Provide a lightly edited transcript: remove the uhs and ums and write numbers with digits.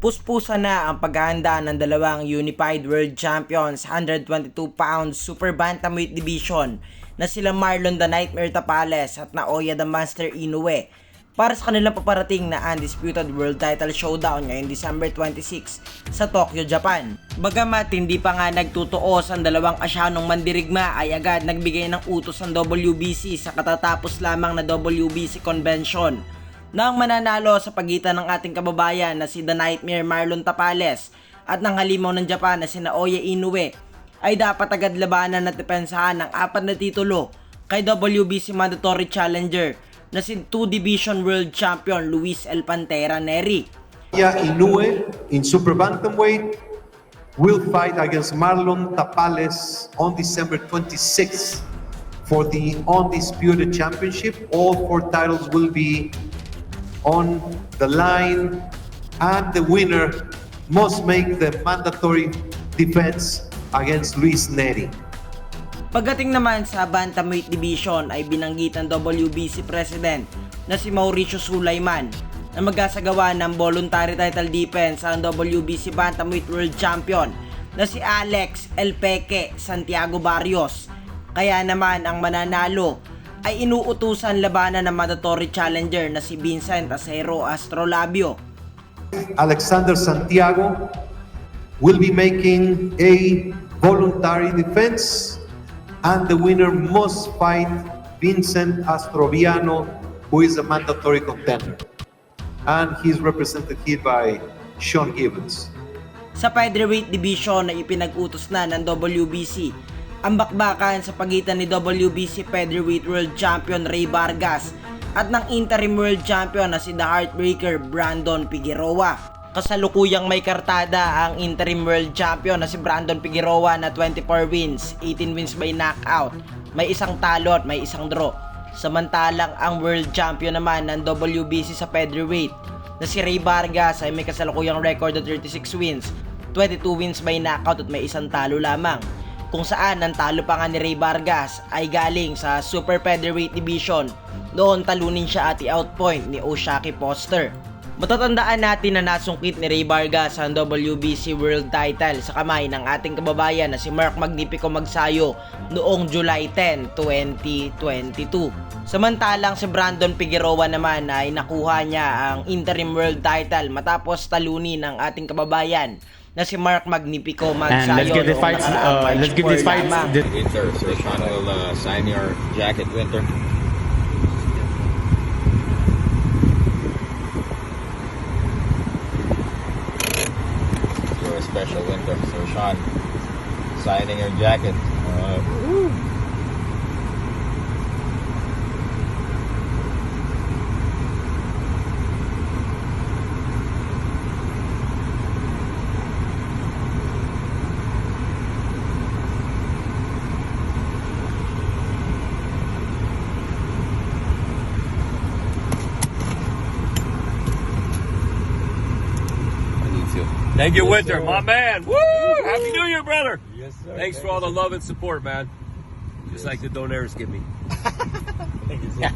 Puspusan na ang paghahanda ng dalawang Unified World Champions 122 pounds Super Bantamweight Division na sila Marlon the Nightmare Tapales at Naoya the Monster Inoue para sa kanilang paparating na Undisputed World Title Showdown ngayong December 26 sa Tokyo, Japan. Bagamat hindi pa nga nagtutuos ang dalawang Asyanong mandirigma ay agad nagbigay ng utos ang WBC sa katatapos lamang na WBC Convention na ang mananalo sa pagitan ng ating kababayan na si The Nightmare Marlon Tapales at ng halimaw ng Japan na si Naoya Inoue ay dapat agad labanan at depensahan ng 4 na titulo kay WBC Mandatory Challenger na si 2 Division World Champion Luis El Pantera Neri. Inoue in Super Bantamweight will fight against Marlon Tapales on December 26th for the Undisputed Championship. All 4 titles will be on the line, and the winner must make the mandatory defense against Luis Neri. Pagdating naman sa Bantamweight Division ay binanggit ng WBC President na si Mauricio Sulaiman na magsasagawa ng voluntary title defense ang WBC Bantamweight World Champion na si Alex El Peque Santiago Barrios. Kaya naman ang mananalo ay inuutusan labanan ng mandatory challenger na si Vincent Acero Astrolabio. Alexander Santiago will be making a voluntary defense, and the winner must fight Vincent Astroviano, who is a mandatory contender, and he's represented here by Sean Gibbons. Sa featherweight division na ipinag-utos na ng WBC ang bakbakan sa pagitan ni WBC Featherweight World Champion Rey Vargas at ng Interim World Champion na si The Heartbreaker Brandon Figueroa. Kasalukuyang may kartada ang Interim World Champion na si Brandon Figueroa na 24 wins, 18 wins by knockout, may isang talo at may isang draw. Samantalang ang World Champion naman ng WBC sa Featherweight na si Rey Vargas ay may kasalukuyang record of 36 wins, 22 wins by knockout at may isang talo lamang. Kung saan ang talo pa nga ni Rey Vargas ay galing sa Super Featherweight Division, noon talunin siya at i-outpoint ni O'Shaki Foster. Matatandaan natin na nasungkit ni Rey Vargas ang WBC World Title sa kamay ng ating kababayan na si Mark Magnifico Magsayo noong July 10, 2022. Samantalang si Brandon Figueroa naman ay nakuha niya ang Interim World Title matapos talunin ng ating kababayan na si Mark Magnifico Magsayo. And let's give this fight. Winter, so Sean will sign your jacket, Winter. You're a special, Winter. So Sean, signing your jacket. Thank you, Winter, my man. Woo! Happy New Year, brother. Yes, sir. Thanks for all the love and support, man. Just like the Donairs give me. Thank you, sir.